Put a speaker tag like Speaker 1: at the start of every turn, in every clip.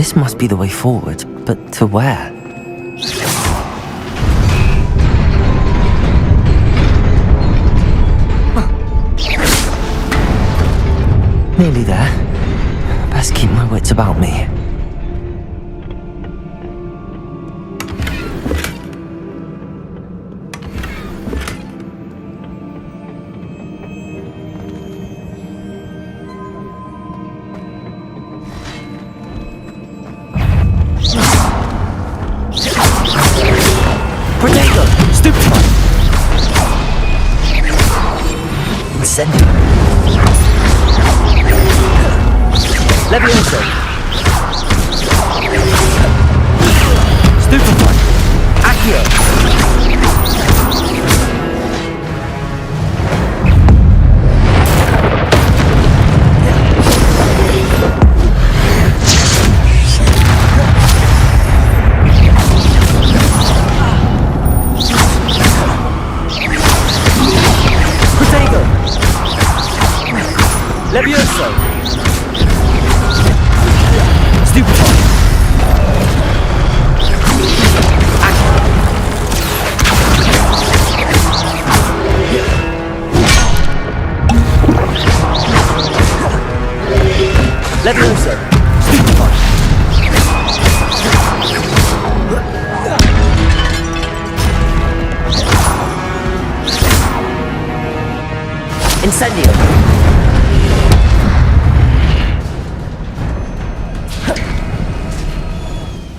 Speaker 1: This must be the way forward, but to where? Nearly there. Best keep my wits about me. Potato! Stupefy! Incendio! Levioso! Stupefy! Accio! Potato! Levioso! Stupefy! Levioso! Stupefy! Incendio!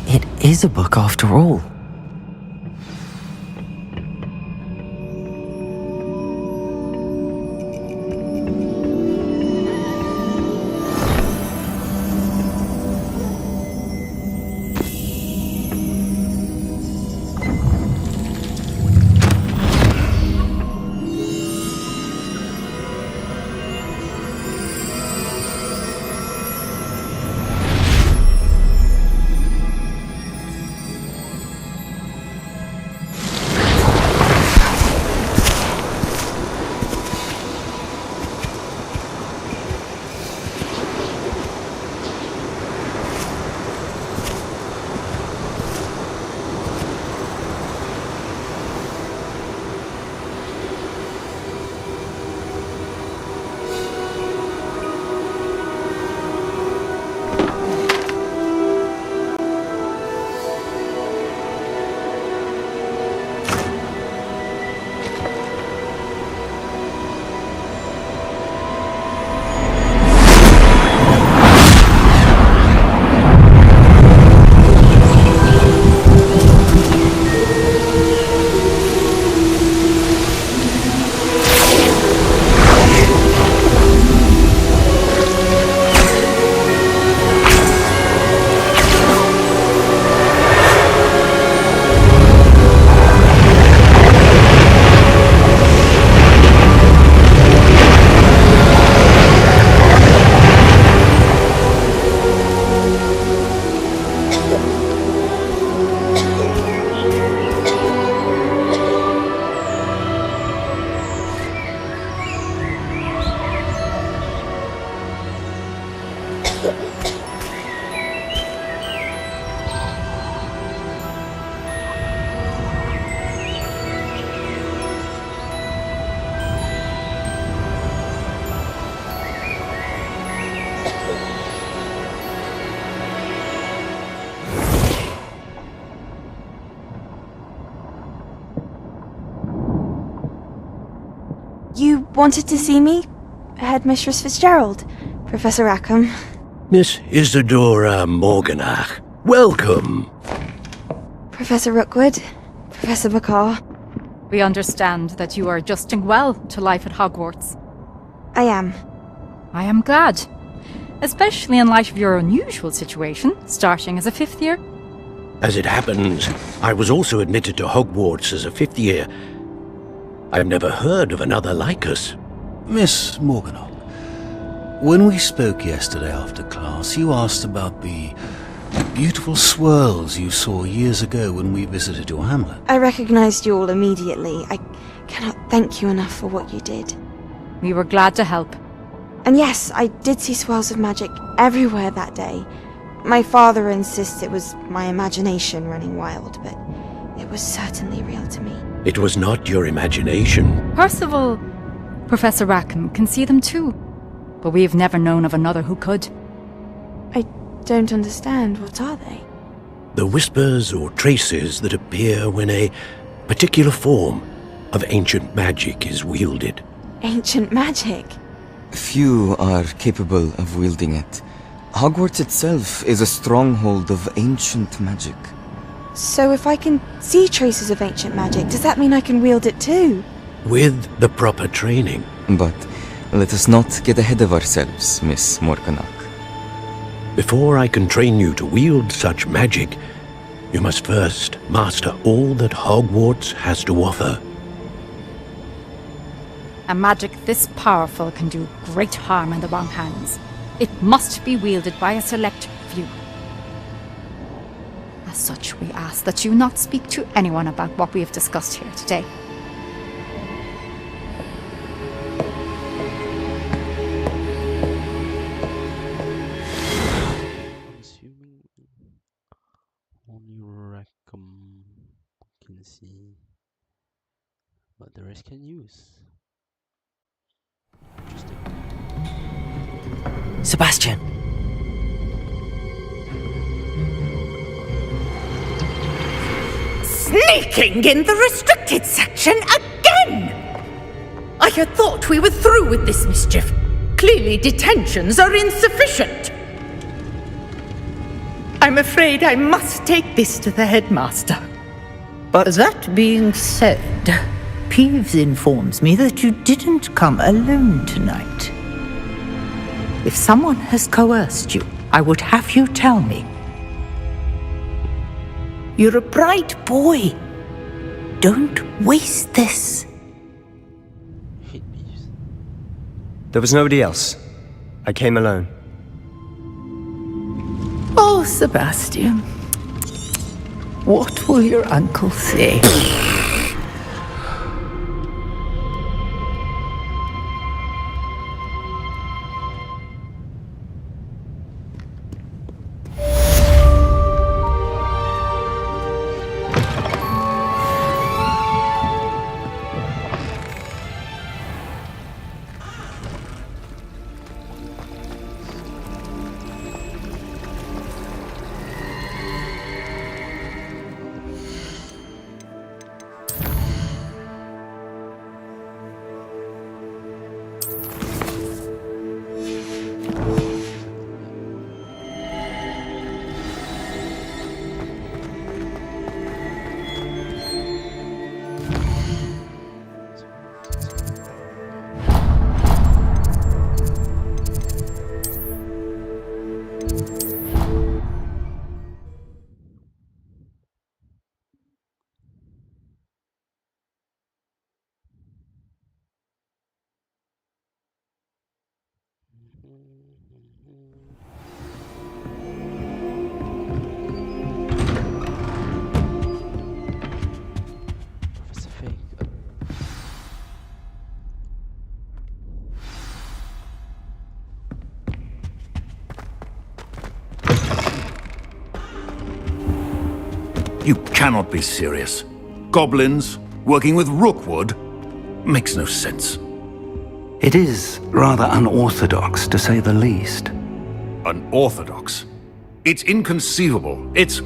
Speaker 1: It is a book after all.
Speaker 2: You wanted to see me? Headmistress Fitzgerald, Professor Rackham.
Speaker 3: Miss Isadora Morganach, welcome.
Speaker 2: Professor Rookwood, Professor Bakar.
Speaker 4: We understand that you are adjusting well to life at Hogwarts.
Speaker 2: I am.
Speaker 4: I am glad. Especially in light of your unusual situation, starting as a 5th year.
Speaker 3: As it happens, I was also admitted to Hogwarts as a 5th year. I've never heard of another like us.
Speaker 5: Miss Morganach, when we spoke yesterday after class, you asked about the beautiful swirls you saw years ago when we visited your hamlet.
Speaker 2: I recognized you all immediately. I cannot thank you enough for what you did.
Speaker 4: We were glad to help.
Speaker 2: And yes, I did see swirls of magic everywhere that day. My father insists it was my imagination running wild, but it was certainly real to me.
Speaker 3: It was not your imagination.
Speaker 4: Percival, Professor Rackham can see them too. But we've never known of another who could.
Speaker 2: I don't understand. What are they?
Speaker 3: The whispers or traces that appear when a particular form of ancient magic is wielded.
Speaker 2: Ancient magic?
Speaker 6: Few are capable of wielding it. Hogwarts itself is a stronghold of ancient magic.
Speaker 2: So if I can see traces of ancient magic, does that mean I can wield it too?
Speaker 3: With the proper training.
Speaker 6: But let us not get ahead of ourselves, Miss Morganach.
Speaker 3: Before I can train you to wield such magic, you must first master all that Hogwarts has to offer.
Speaker 4: A magic this powerful can do great harm in the wrong hands. It must be wielded by a select few. As such, we ask that you not speak to anyone about what we have discussed here today.
Speaker 7: Consuming only Rackham can see, but the rest can use. Interesting.
Speaker 1: Sebastian!
Speaker 8: Sneaking in the restricted section again! I had thought we were through with this mischief. Clearly detentions are insufficient. I'm afraid I must take this to the headmaster.
Speaker 9: But that being said, Peeves informs me that you didn't come alone tonight. If someone has coerced you, I would have you tell me. You're a bright boy. Don't waste this.
Speaker 7: Hate bees.
Speaker 10: There was nobody else. I came alone.
Speaker 9: Oh, Sebastian. What will your uncle say?
Speaker 7: Professor Fake.
Speaker 5: You cannot be serious. Goblins working with Rookwood? Makes no sense.
Speaker 11: It is rather unorthodox, to say the least.
Speaker 5: Unorthodox? It's inconceivable. It's...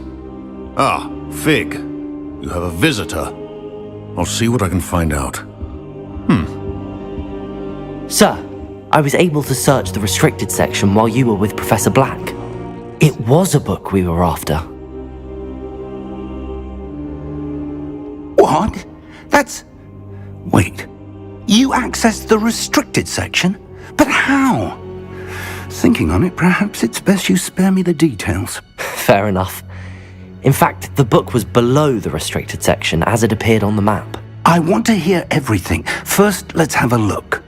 Speaker 5: Ah, Fig. You have a visitor. I'll see what I can find out.
Speaker 1: Sir, I was able to search the restricted section while you were with Professor Black. It was a book we were after.
Speaker 11: What? That's... Wait. You accessed the restricted section? But how? Thinking on it, perhaps it's best you spare me the details.
Speaker 1: Fair enough. In fact, the book was below the restricted section as it appeared on the map.
Speaker 11: I want to hear everything. First, let's have a look.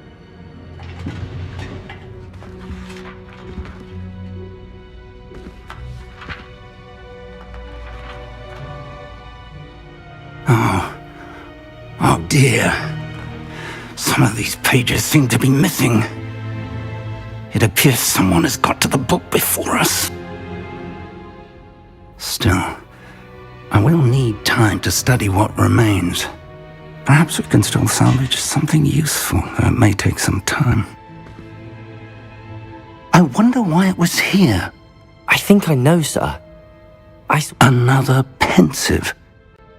Speaker 11: Oh dear. Some of these pages seem to be missing. It appears someone has got to the book before us. Still, I will need time to study what remains. Perhaps we can still salvage something useful, though it may take some time. I wonder why it was here.
Speaker 1: I think I know, sir.
Speaker 11: Another pensive.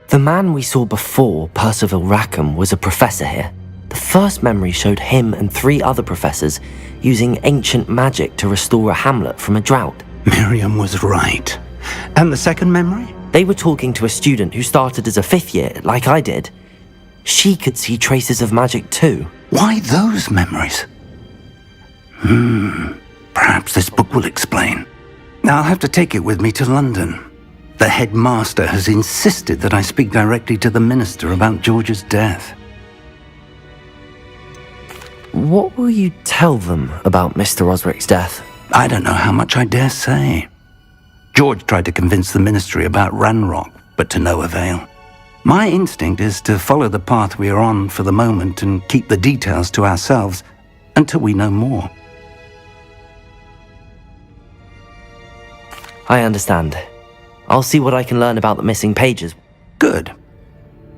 Speaker 1: The man we saw before, Percival Rackham, was a professor here. The first memory showed him and 3 other professors using ancient magic to restore a hamlet from a drought.
Speaker 11: Miriam was right. And the second memory?
Speaker 1: They were talking to a student who started as a 5th year, like I did. She could see traces of magic too.
Speaker 11: Why those memories? Perhaps this book will explain. I'll have to take it with me to London. The headmaster has insisted that I speak directly to the minister about George's death.
Speaker 1: What will you tell them about Mr. Osric's death?
Speaker 11: I don't know how much I dare say. George tried to convince the ministry about Ranrock, but to no avail. My instinct is to follow the path we are on for the moment and keep the details to ourselves until we know more.
Speaker 1: I understand. I'll see what I can learn about the missing pages.
Speaker 11: Good.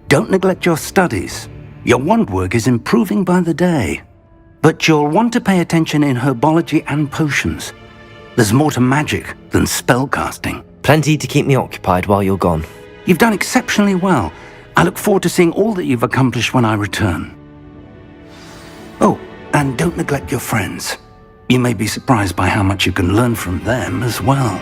Speaker 11: Don't neglect your studies. Your wand work is improving by the day. But you'll want to pay attention in herbology and potions. There's more to magic than spellcasting.
Speaker 1: Plenty to keep me occupied while you're gone.
Speaker 11: You've done exceptionally well. I look forward to seeing all that you've accomplished when I return. Oh, and don't neglect your friends. You may be surprised by how much you can learn from them as well.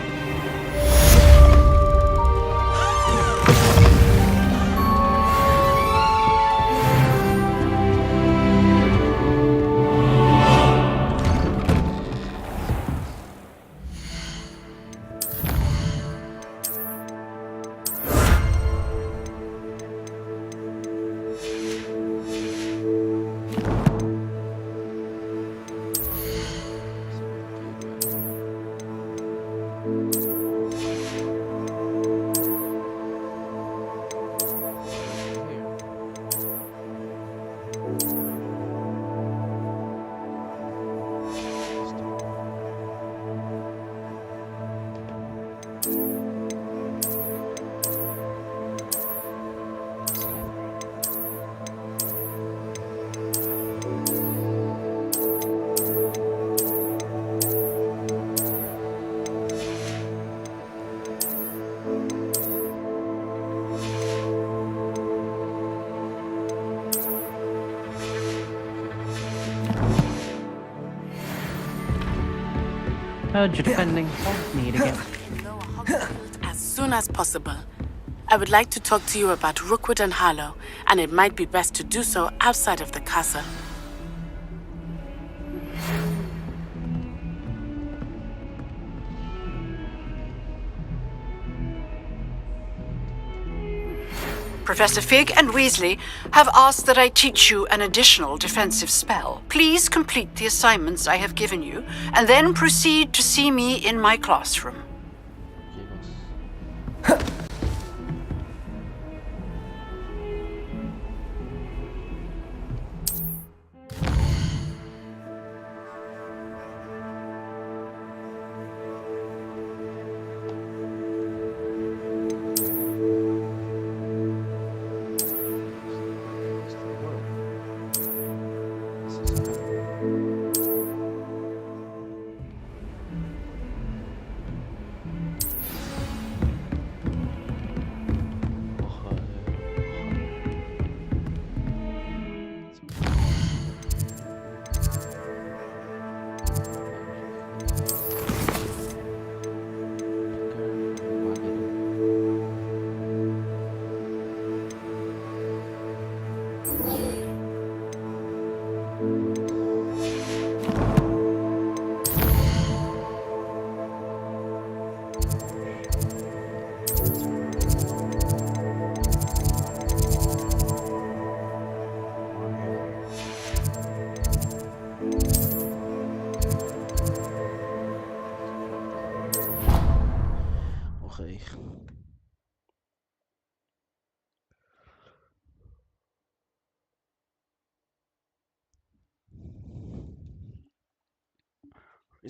Speaker 12: Heard you're defending Hogsmeade again.
Speaker 13: As soon as possible. I would like to talk to you about Rookwood and Harlow, and it might be best to do so outside of the castle.
Speaker 8: Professor Fig and Weasley have asked that I teach you an additional defensive spell. Please complete the assignments I have given you, and then proceed to see me in my classroom.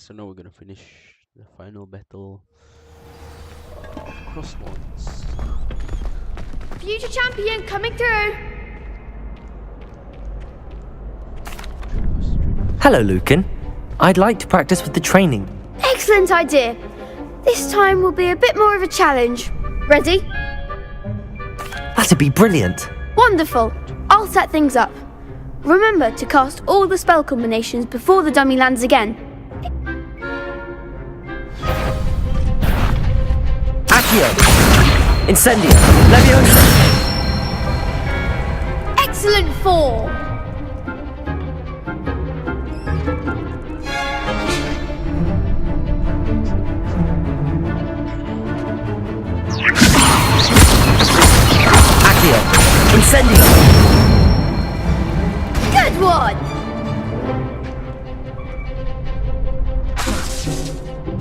Speaker 7: So now we're gonna finish the final battle of crosswords.
Speaker 14: Future champion coming through.
Speaker 1: Hello, Lucan. I'd like to practice with the training.
Speaker 14: Excellent idea. This time will be a bit more of a challenge. Ready?
Speaker 1: That'd be brilliant.
Speaker 14: Wonderful. I'll set things up. Remember to cast all the spell combinations before the dummy lands again.
Speaker 1: Accio! Incendio! Leviosa!
Speaker 14: Excellent form!
Speaker 1: Accio! Incendio!
Speaker 14: Good one!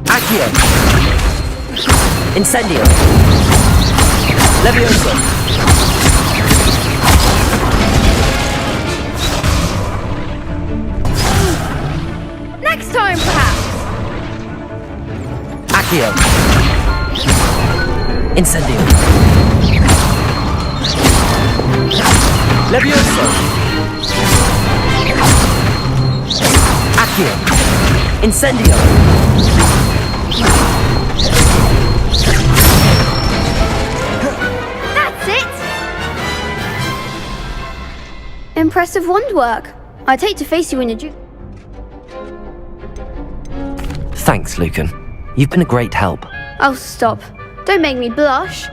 Speaker 1: Accio! Incendio! Leviosa!
Speaker 14: Next time, perhaps!
Speaker 1: Accio! Incendio! Leviosa! Accio! Incendio!
Speaker 14: That's it! Impressive wand work. I'd hate to face you in your
Speaker 1: Thanks, Lucan. You've been a great help.
Speaker 14: Oh, stop. Don't make me blush.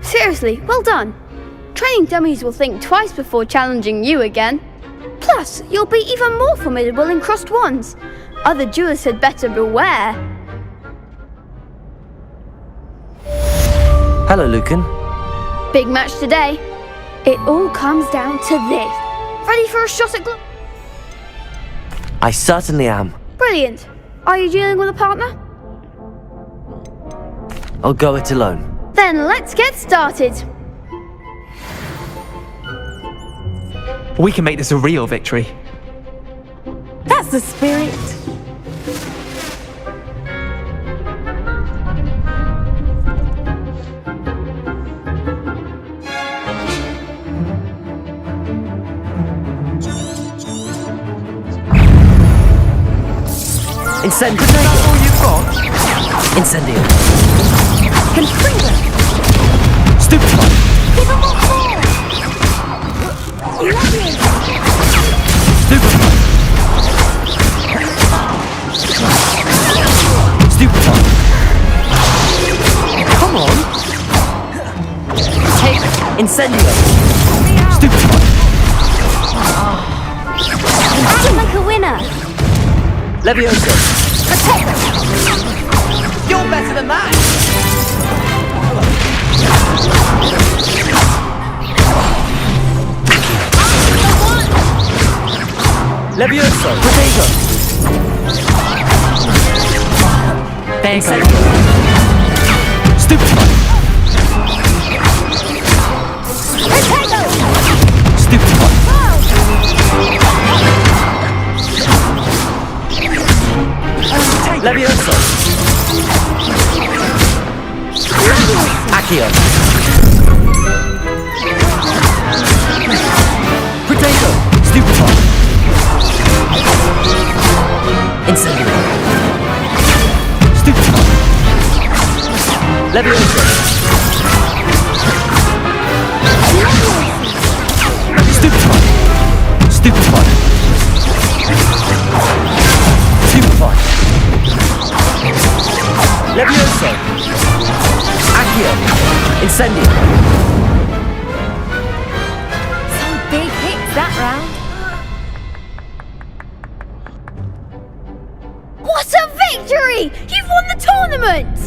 Speaker 14: Seriously, well done. Training dummies will think twice before challenging you again. Plus, you'll be even more formidable in crossed wands. Other duelists had better beware.
Speaker 1: Hello, Lucan.
Speaker 14: Big match today. It all comes down to this. Ready for a shot at
Speaker 1: I certainly am.
Speaker 14: Brilliant. Are you dealing with a partner?
Speaker 1: I'll go it alone.
Speaker 14: Then let's get started.
Speaker 15: We can make this a real victory.
Speaker 16: That's the spirit.
Speaker 1: Incendio!
Speaker 15: Is that all you've got?
Speaker 1: Incendio!
Speaker 16: Confringo!
Speaker 1: Stupefy!
Speaker 16: Give him more force! Leviosa!
Speaker 1: Stupefy! Stupefy! Come on! Take Incendio! Stupefy!
Speaker 16: Acting like a winner!
Speaker 1: Leviosa!
Speaker 15: Protect them! You're better than that!
Speaker 1: Leviosa! Potato!
Speaker 15: There you go.
Speaker 1: Stupefy!
Speaker 16: Potato!
Speaker 1: Stupefy! Leviosa! Accio! Potato! Stupefy! Incendio! Stupefy! Leviosa! Stupefy! Stupefy! Stupefy! Leviosa! Accio! Incendio!
Speaker 16: Some big hits that round.
Speaker 14: What a victory! You've won the tournament!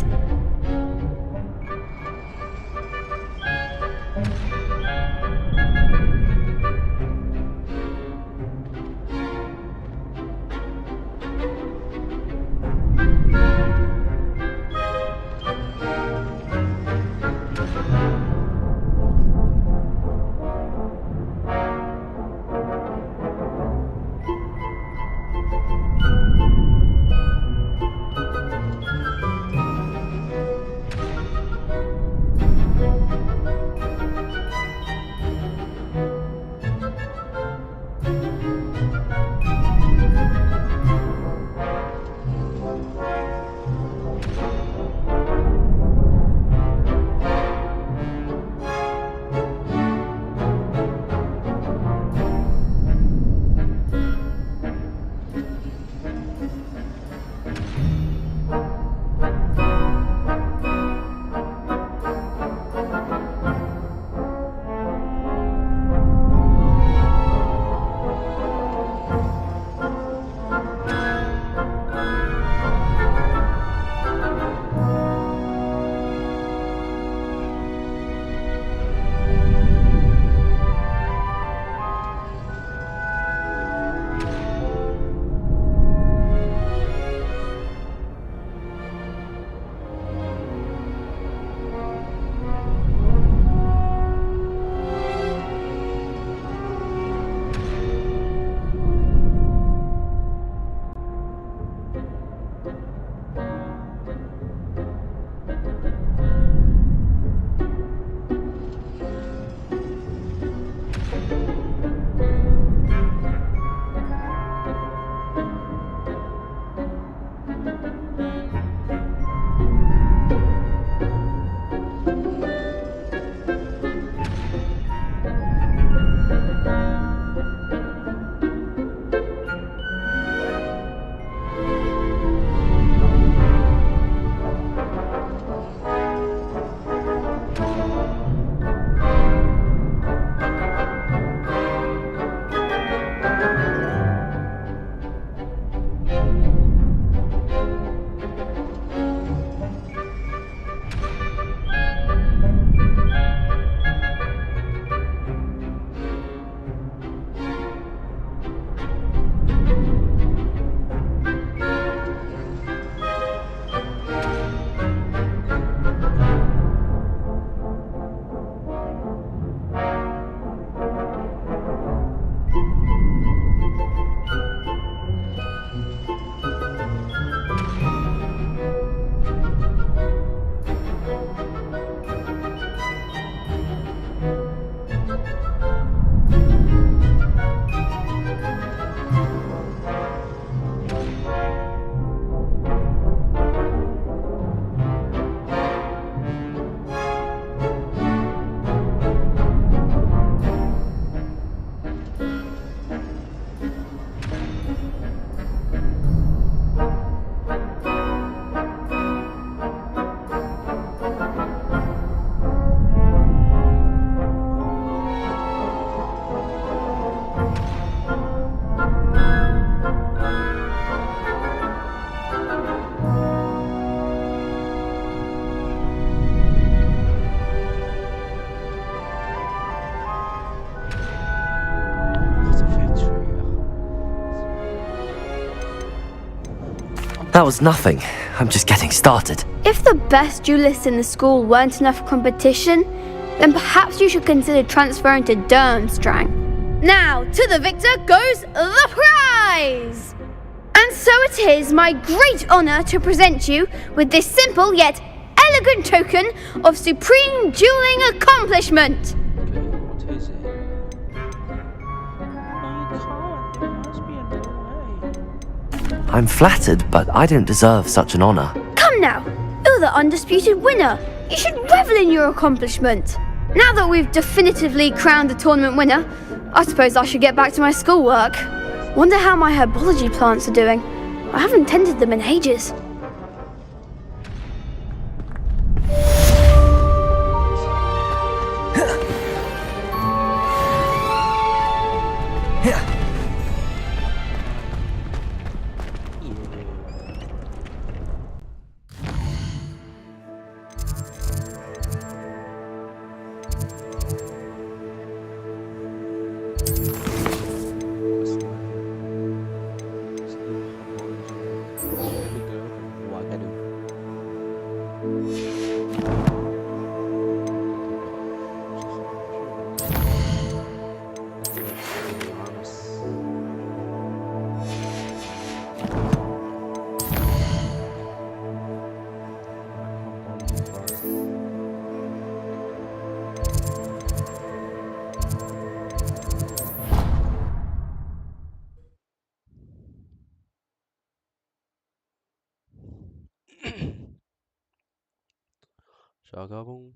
Speaker 1: That was nothing. I'm just getting started.
Speaker 14: If the best duelists in the school weren't enough for competition, then perhaps you should consider transferring to Durmstrang. Now, to the victor goes the prize! And so it is my great honour to present you with this simple yet elegant token of supreme dueling accomplishment.
Speaker 7: What is it?
Speaker 1: I'm flattered, but I don't deserve such an honour.
Speaker 14: Come now, you're the undisputed winner. You should revel in your accomplishment. Now that we've definitively crowned the tournament winner, I suppose I should get back to my schoolwork. Wonder how my herbology plants are doing. I haven't tended them in ages.
Speaker 7: Shagabung.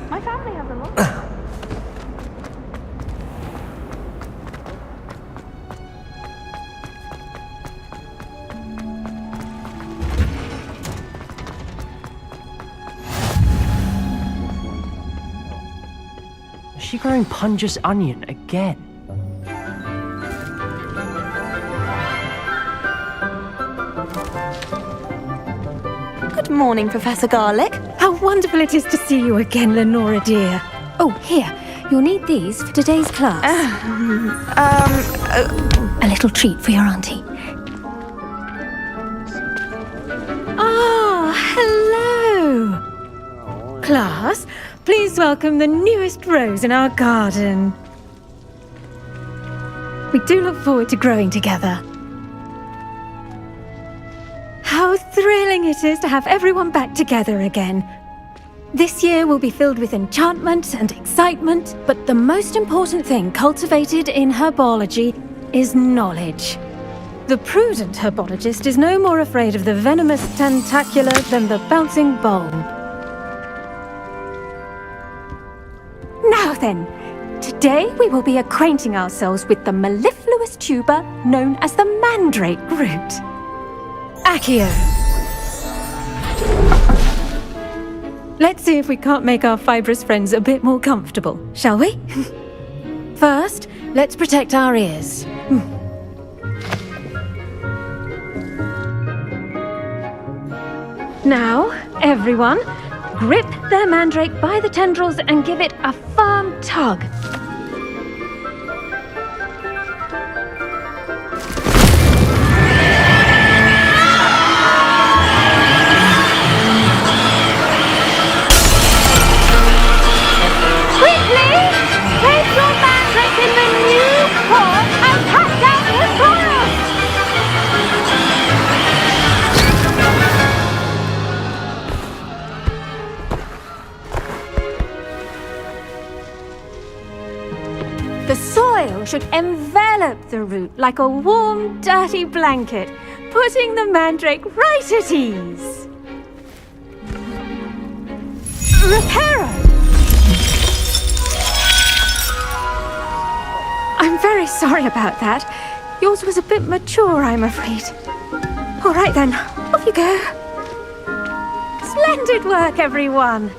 Speaker 2: My family has a lot.
Speaker 12: Is she growing Punja's onion again?
Speaker 17: Good morning, Professor Garlick. How wonderful it is to see you again, Lenora dear. Oh, here. You'll need these for today's class. A little treat for your auntie. Ah, hello. Class, please welcome the newest rose in our garden. We do look forward to growing together. How thrilling it is to have everyone back together again. This year will be filled with enchantment and excitement, but the most important thing cultivated in herbology is knowledge. The prudent herbologist is no more afraid of the venomous tentacula than the bouncing bulb. Now then, today we will be acquainting ourselves with the mellifluous tuber known as the mandrake root. Accio. Let's see if we can't make our fibrous friends a bit more comfortable, shall we? First, let's protect our ears. Now, everyone, grip their mandrake by the tendrils and give it a firm tug. The soil should envelop the root like a warm, dirty blanket, putting the mandrake right at ease. Reparo! I'm very sorry about that. Yours was a bit mature, I'm afraid. All right then, off you go. Splendid work, everyone.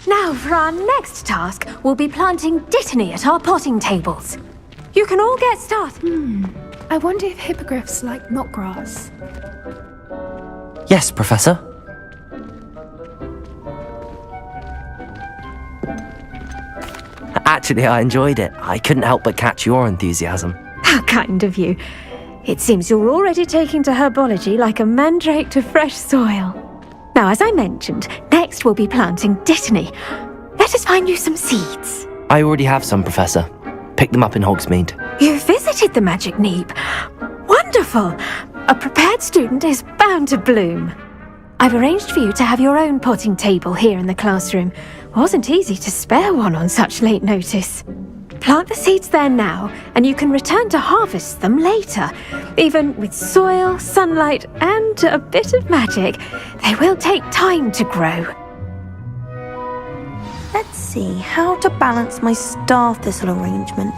Speaker 17: Now, for our next task, we'll be planting dittany at our potting tables. You can all get started.
Speaker 18: I wonder if hippogriffs like knotgrass.
Speaker 1: Yes, Professor. Actually, I enjoyed it. I couldn't help but catch your enthusiasm.
Speaker 17: How kind of you. It seems you're already taking to herbology like a mandrake to fresh soil. Now, as I mentioned, next we'll be planting dittany. Let us find you some seeds.
Speaker 1: I already have some, Professor. Picked them up in Hogsmeade.
Speaker 17: You visited the Magic Neep. Wonderful! A prepared student is bound to bloom. I've arranged for you to have your own potting table here in the classroom. Wasn't easy to spare one on such late notice. Plant the seeds there now, and you can return to harvest them later. Even with soil, sunlight, and a bit of magic, they will take time to grow.
Speaker 2: Let's see how to balance my star thistle arrangement.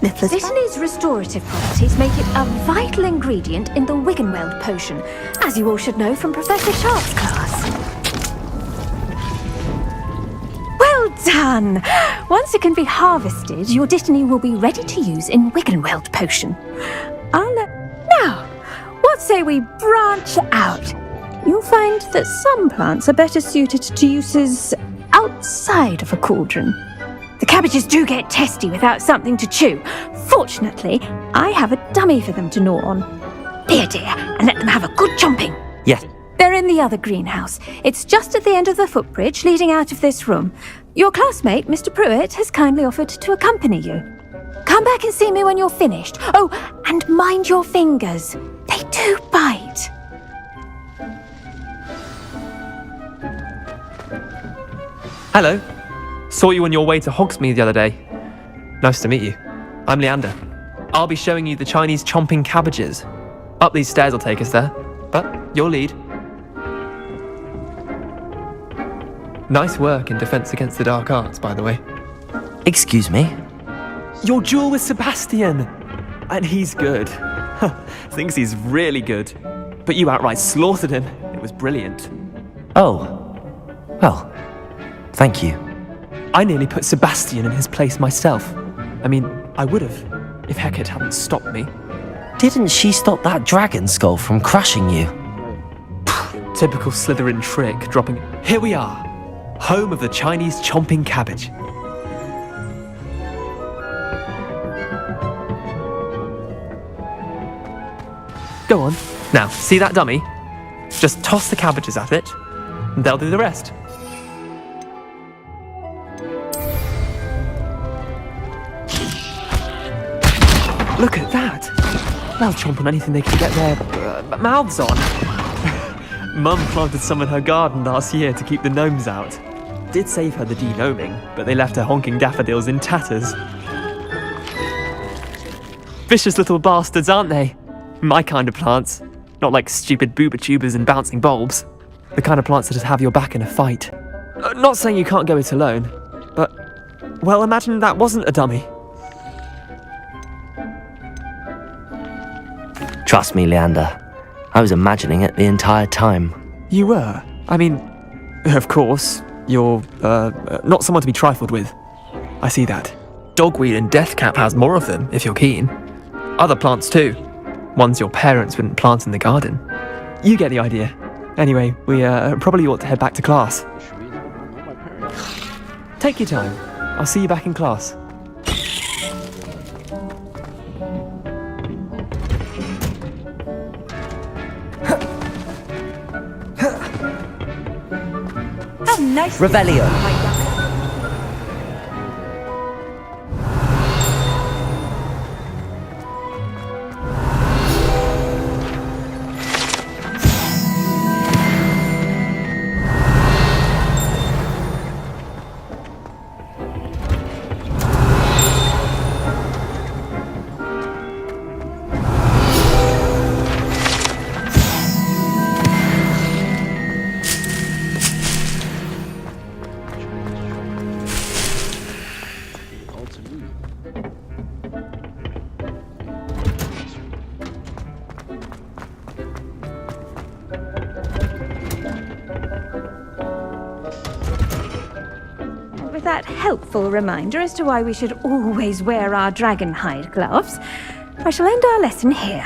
Speaker 17: Dittany's restorative properties make it a vital ingredient in the Wiggenweld potion, as you all should know from Professor Sharp's class. Well done! Once it can be harvested, your dittany will be ready to use in Wiggenweld potion. Now, what say we branch out? You'll find that some plants are better suited to uses outside of a cauldron. The cabbages do get testy without something to chew. Fortunately, I have a dummy for them to gnaw on. Here, dear, and let them have a good chomping.
Speaker 1: Yes.
Speaker 17: They're in the other greenhouse. It's just at the end of the footbridge leading out of this room. Your classmate, Mr. Pruitt, has kindly offered to accompany you. Come back and see me when you're finished. Oh, and mind your fingers. They do bite.
Speaker 19: Hello. Saw you on your way to Hogsmeade the other day. Nice to meet you. I'm Leander. I'll be showing you the Chinese chomping cabbages. Up these stairs will take us there, but your lead. Nice work in Defense Against the Dark Arts, by the way.
Speaker 1: Excuse me?
Speaker 19: Your duel with Sebastian! And he's good. Thinks he's really good. But you outright slaughtered him. It was brilliant.
Speaker 1: Oh. Well, thank you.
Speaker 19: I nearly put Sebastian in his place myself. I mean, I would have, if Hecate hadn't stopped me.
Speaker 1: Didn't she stop that dragon skull from crushing you?
Speaker 19: Typical Slytherin trick, dropping... Here we are, home of the Chinese chomping cabbage. Go on. Now, see that dummy? Just toss the cabbages at it, and they'll do the rest. Look at that! They'll chomp on anything they can get their mouths on. Mum planted some in her garden last year to keep the gnomes out. Did save her the de-gnoming, but they left her honking daffodils in tatters. Vicious little bastards, aren't they? My kind of plants. Not like stupid booba tubers and bouncing bulbs. The kind of plants that just have your back in a fight. Not saying you can't go it alone, but... Well, imagine that wasn't a dummy.
Speaker 1: Trust me, Leander. I was imagining it the entire time.
Speaker 19: You were? I mean, of course, you're, not someone to be trifled with. I see that. Dogweed and deathcap has more of them, if you're keen. Other plants too. Ones your parents wouldn't plant in the garden. You get the idea. Anyway, we probably ought to head back to class. Take your time. I'll see you back in class.
Speaker 17: Nice.
Speaker 1: Revelio.
Speaker 17: that helpful reminder as to why we should always wear our dragon hide gloves, I shall end our lesson here.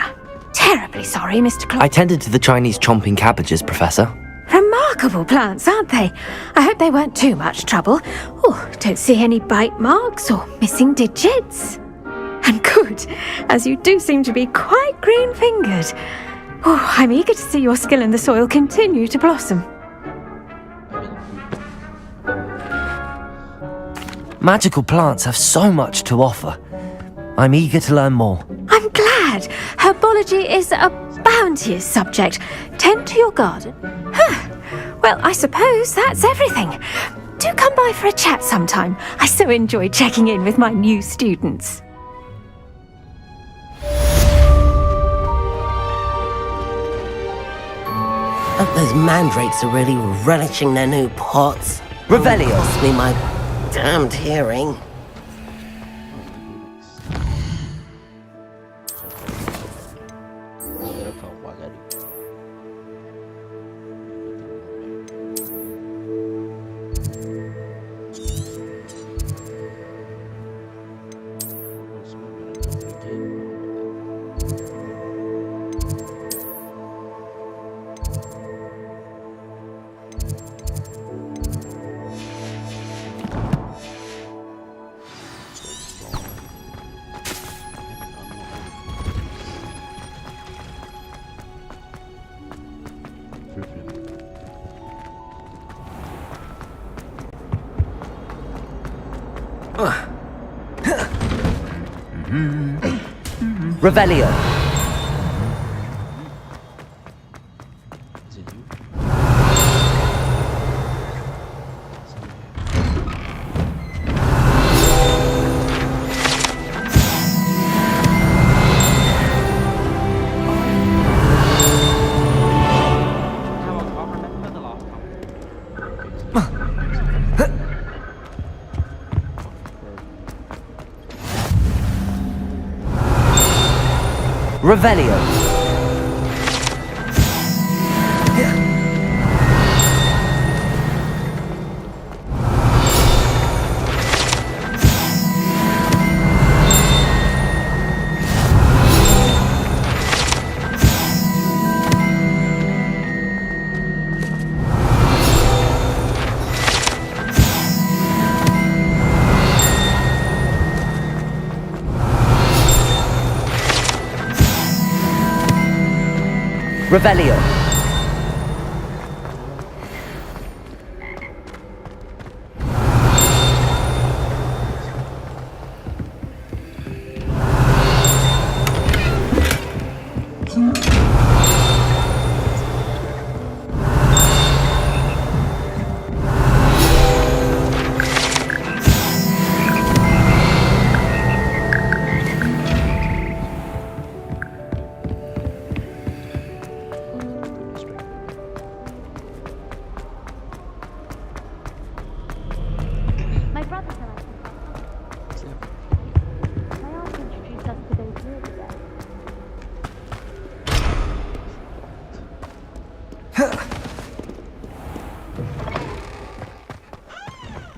Speaker 17: Terribly sorry, Mr. Clark.
Speaker 1: I tended to the Chinese chomping cabbages, Professor.
Speaker 17: Remarkable plants, aren't they? I hope they weren't too much trouble. Oh, don't see any bite marks or missing digits. And good, as you do seem to be quite green-fingered. Oh, I'm eager to see your skill in the soil continue to blossom.
Speaker 1: Magical plants have so much to offer. I'm eager to learn more.
Speaker 17: I'm glad. Herbology is a bounteous subject. Tend to your garden. Well, I suppose that's everything. Do come by for a chat sometime. I so enjoy checking in with my new students.
Speaker 20: Hope those mandrakes are really relishing their new pots.
Speaker 1: Revelio.
Speaker 20: Lost me my damned hearing.
Speaker 1: Revelio. Revelio. Revelio.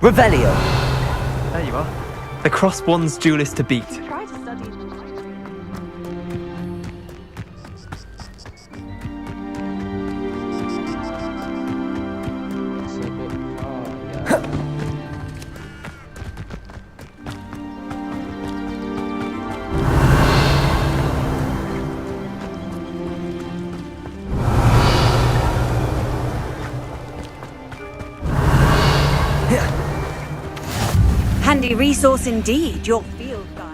Speaker 1: Revelio.
Speaker 19: There you are. The Crosswands duelist to beat.
Speaker 21: Handy resource indeed, your field guide.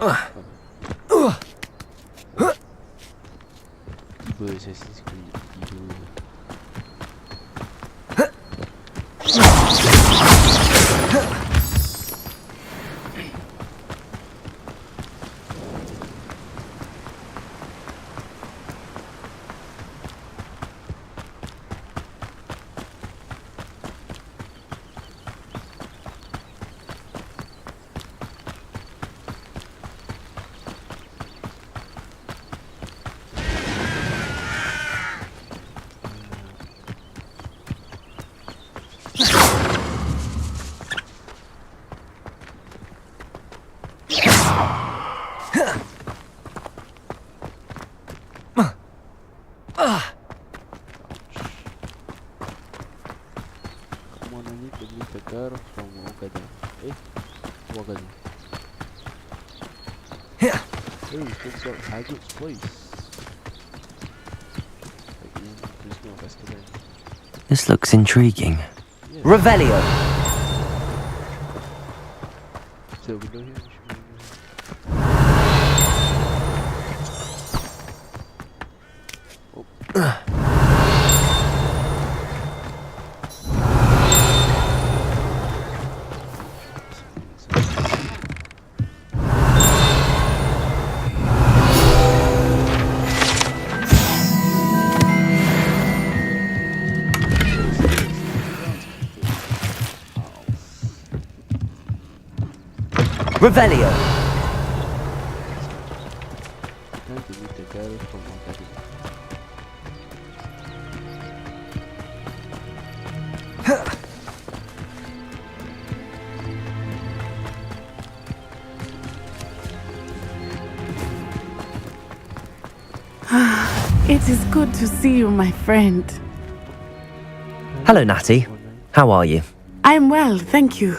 Speaker 7: 이거 Assassin's Creed 이거 Come on, I need to meet the girl from Ogada. Ogada. Looks like Hagrid's place. There's no restaurant.
Speaker 1: This looks intriguing. Revelio!
Speaker 7: So we know here.
Speaker 1: Revelio!
Speaker 7: Time to meet the girl from Ogada.
Speaker 13: It is good to see you, my friend.
Speaker 1: Hello, Natty. How are you?
Speaker 13: I'm well, thank you.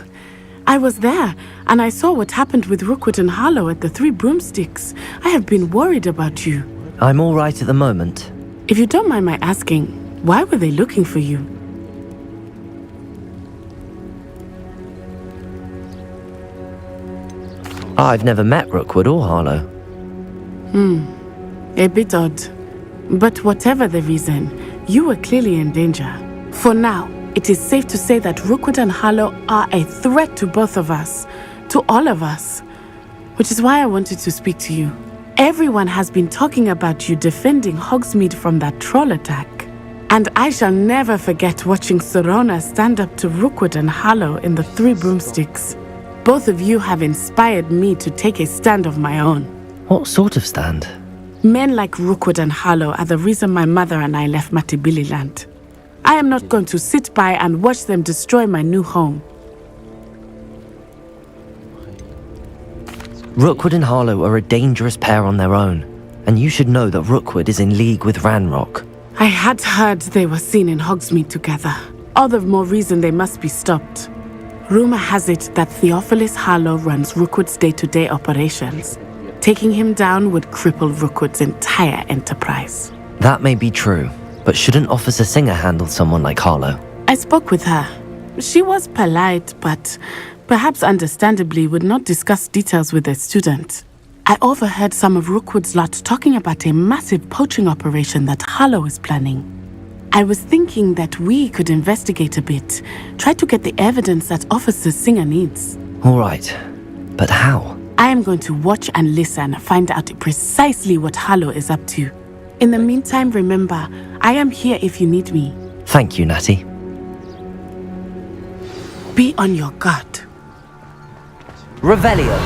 Speaker 13: I was there, and I saw what happened with Rookwood and Harlow at the Three Broomsticks. I have been worried about you.
Speaker 1: I'm all right at the moment.
Speaker 13: If you don't mind my asking, why were they looking for you?
Speaker 1: I've never met Rookwood or Harlow.
Speaker 13: A bit odd. But whatever the reason, you were clearly in danger. For now, it is safe to say that Rookwood and Harlow are a threat to both of us, to all of us. Which is why I wanted to speak to you. Everyone has been talking about you defending Hogsmeade from that troll attack. And I shall never forget watching Sorona stand up to Rookwood and Harlow in the Three Broomsticks. Both of you have inspired me to take a stand of my own.
Speaker 1: What sort of stand?
Speaker 13: Men like Rookwood and Harlow are the reason my mother and I left Matibili-land. I am not going to sit by and watch them destroy my new home.
Speaker 1: Rookwood and Harlow are a dangerous pair on their own, and you should know that Rookwood is in league with Ranrock.
Speaker 13: I had heard they were seen in Hogsmeade together. All the more reason they must be stopped. Rumor has it that Theophilus Harlow runs Rookwood's day-to-day operations. Taking him down would cripple Rookwood's entire enterprise.
Speaker 1: That may be true, but shouldn't Officer Singer handle someone like Harlow?
Speaker 13: I spoke with her. She was polite, but perhaps understandably would not discuss details with a student. I overheard some of Rookwood's lot talking about a massive poaching operation that Harlow is planning. I was thinking that we could investigate a bit, try to get the evidence that Officer Singer needs.
Speaker 1: All right, but how?
Speaker 13: I am going to watch and listen, find out precisely what Harlow is up to. In the meantime, remember, I am here if you need me.
Speaker 1: Thank you, Natty.
Speaker 13: Be on your guard.
Speaker 1: Revelio!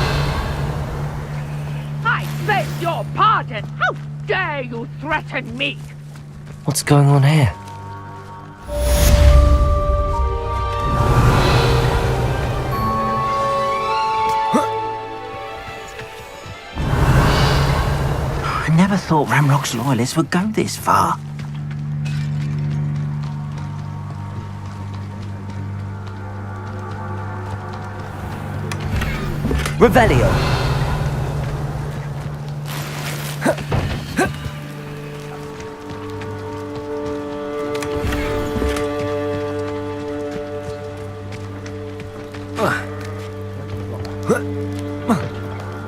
Speaker 6: I beg your pardon! How dare you threaten me?
Speaker 1: What's going on here?
Speaker 22: I never thought Ranrock's loyalists would go this far.
Speaker 1: Revelio!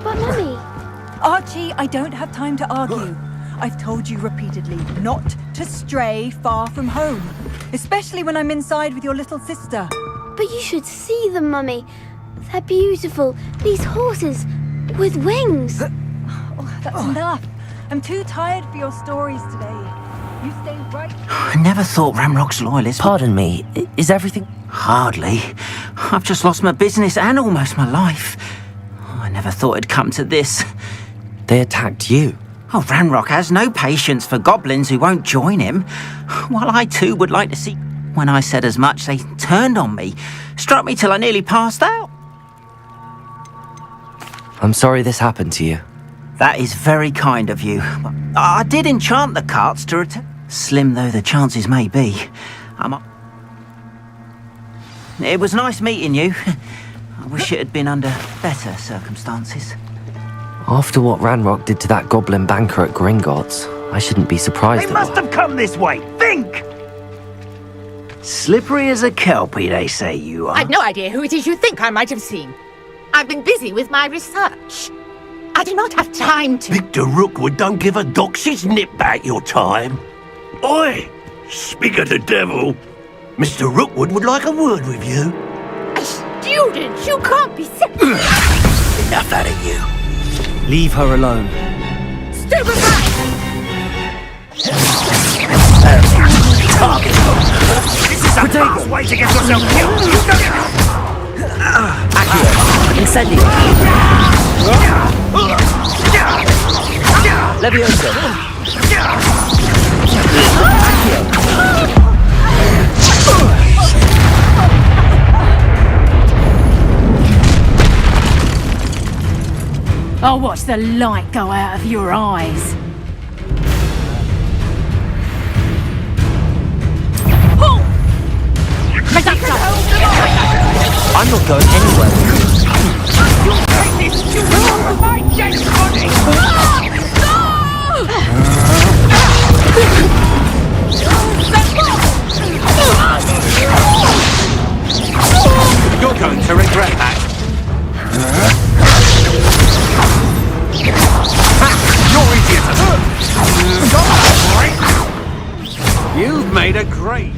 Speaker 14: But Mummy,
Speaker 3: Archie, I don't have time to argue. I've told you repeatedly not to stray far from home, especially when I'm inside with your little sister.
Speaker 14: But you should see them, Mummy. They're beautiful. These horses with wings.
Speaker 3: That's enough. I'm too tired for your stories today. You stay right.
Speaker 22: I never thought Ramrock's loyalists.
Speaker 1: Pardon me, is everything...
Speaker 22: Hardly. I've just lost my business and almost my life. I never thought it'd come to this.
Speaker 1: They attacked you?
Speaker 22: Oh, Ranrock has no patience for goblins who won't join him. While I too would like to see... When I said as much, they turned on me, struck me till I nearly passed out.
Speaker 1: I'm sorry this happened to you.
Speaker 22: That is very kind of you. I did enchant the carts to return. Slim though the chances may be, It was nice meeting you. I wish it had been under better circumstances.
Speaker 1: After what Ranrock did to that goblin banker at Gringotts, I shouldn't be surprised
Speaker 11: They must have come this way. Think! Slippery as a kelpie, they say you are.
Speaker 4: I've no idea who it is you think I might have seen. I've been busy with my research. I do not have time to...
Speaker 11: Victor Rookwood don't give a doxy's nip back your time. Oi! Speak of the devil. Mr. Rookwood would like a word with you.
Speaker 4: A student? You can't be...
Speaker 11: Enough out of you.
Speaker 1: Leave her alone.
Speaker 4: Stupefy!
Speaker 11: This is a fast way to get yourself killed.
Speaker 1: Accio. Incendio. Levioso. Accio.
Speaker 4: I'll watch the light go out of your eyes.
Speaker 1: I'm not going anywhere.
Speaker 6: You'll take this student off of my dead body!
Speaker 11: You're going to regret that. You're idiot. You've made a great...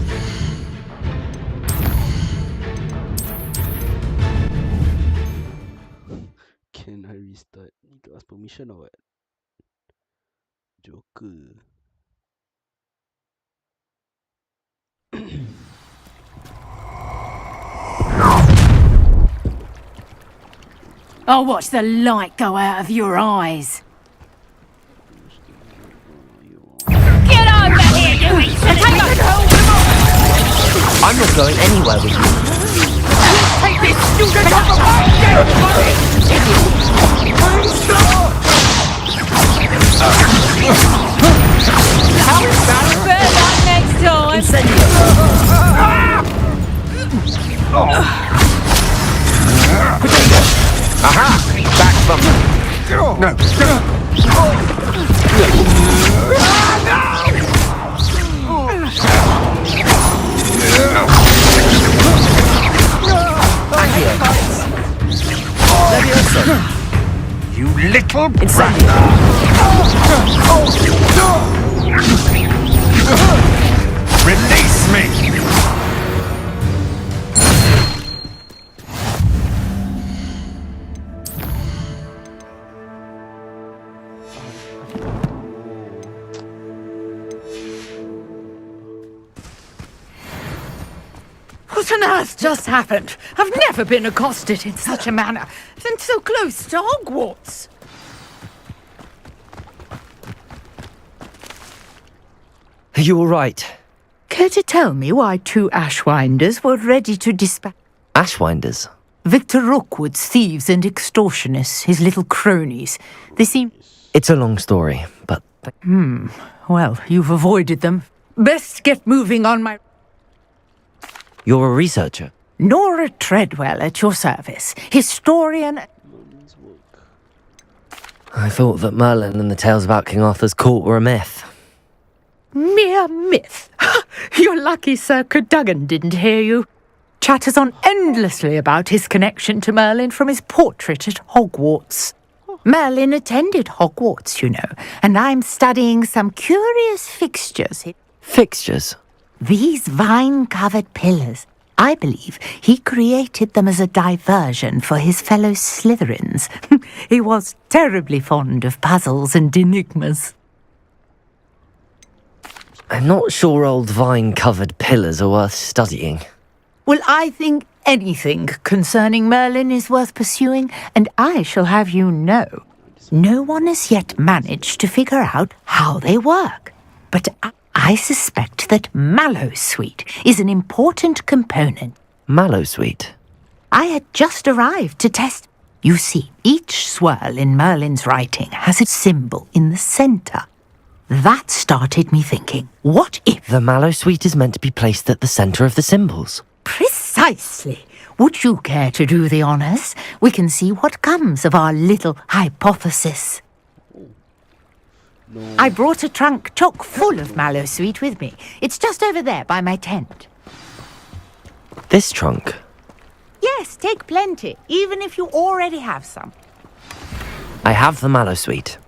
Speaker 7: Can I restart? Need to ask permission or what? Joker.
Speaker 4: I'll watch the light go out of your eyes. Get over here, you insolent!
Speaker 1: I'm not going anywhere with you.
Speaker 6: Take this student off of my dead body!
Speaker 4: How is that? Bear that next time!
Speaker 1: Incendio. Aha! Back from...
Speaker 11: No.
Speaker 1: Levioso.
Speaker 11: You little...
Speaker 1: Incendio.
Speaker 11: Release me!
Speaker 4: What on earth just happened? I've never been accosted in such a manner, and so close to Hogwarts.
Speaker 1: Are you all right?
Speaker 9: Care to tell me why 2 Ashwinders were ready to dispatch...
Speaker 1: Ashwinders?
Speaker 9: Victor Rookwood's thieves and extortionists, his little cronies. They seem...
Speaker 1: It's a long story, but...
Speaker 9: Well, you've avoided them. Best get moving on my...
Speaker 1: You're a researcher?
Speaker 9: Nora Treadwell at your service. Historian...
Speaker 1: I thought that Merlin and the tales about King Arthur's court were a myth.
Speaker 9: Mere myth. You're lucky Sir Cadogan didn't hear you. Chatters on endlessly about his connection to Merlin from his portrait at Hogwarts. Merlin attended Hogwarts, you know, and I'm studying some curious fixtures.
Speaker 1: Fixtures?
Speaker 9: These vine-covered pillars. I believe he created them as a diversion for his fellow Slytherins. He was terribly fond of puzzles and enigmas.
Speaker 1: I'm not sure old vine-covered pillars are worth studying.
Speaker 9: Well, I think anything concerning Merlin is worth pursuing, and I shall have you know, no one has yet managed to figure out how they work. But I suspect that Mallowsweet is an important component.
Speaker 1: Mallowsweet?
Speaker 9: I had just arrived to test. You see, each swirl in Merlin's writing has a symbol in the centre. That started me thinking, what if...
Speaker 1: The Mallowsweet is meant to be placed at the centre of the symbols.
Speaker 9: Precisely. Would you care to do the honours? We can see what comes of our little hypothesis.
Speaker 7: No.
Speaker 9: I brought a trunk chock full of Mallowsweet with me. It's just over there by my tent.
Speaker 1: This trunk?
Speaker 9: Yes, take plenty, even if you already have some.
Speaker 1: I have the Mallowsweet.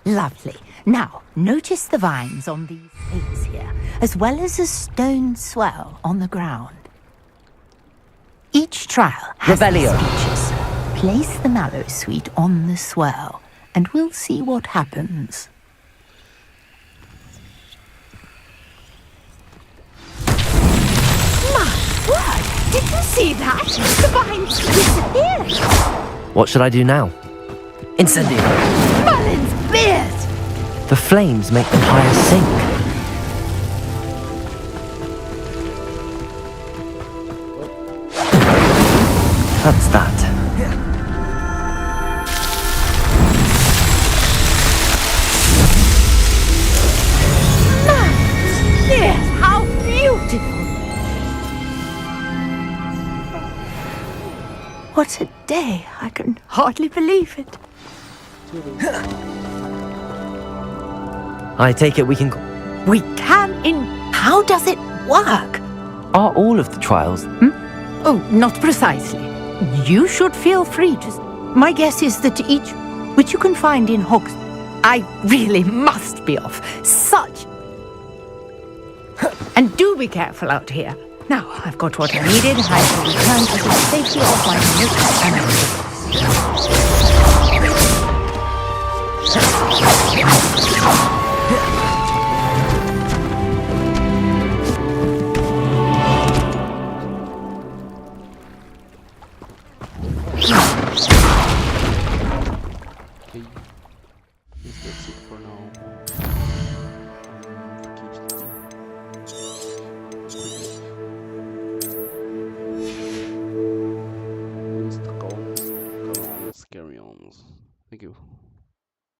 Speaker 9: Lovely. Now, notice the vines on these peaks here, as well as a stone swell on the ground. Each trial has these features. Place the Mallowsweet on the swell, and we'll see what happens. My word! Did you see that? The vines disappeared!
Speaker 1: What should I do now? Incendio!
Speaker 9: Merlin's beard!
Speaker 1: The flames make the pyre sink. That's that.
Speaker 9: Yes, how beautiful! What a day! I can hardly believe it.
Speaker 1: I take it we can...
Speaker 9: We can How does it work?
Speaker 1: Are all of the trials...
Speaker 9: Oh, not precisely. You should feel free to... My guess is that each... Which you can find in Hogs... I really must be off. Such... And do be careful out here. Now, I've got what I needed. I shall return to the safety of my nook and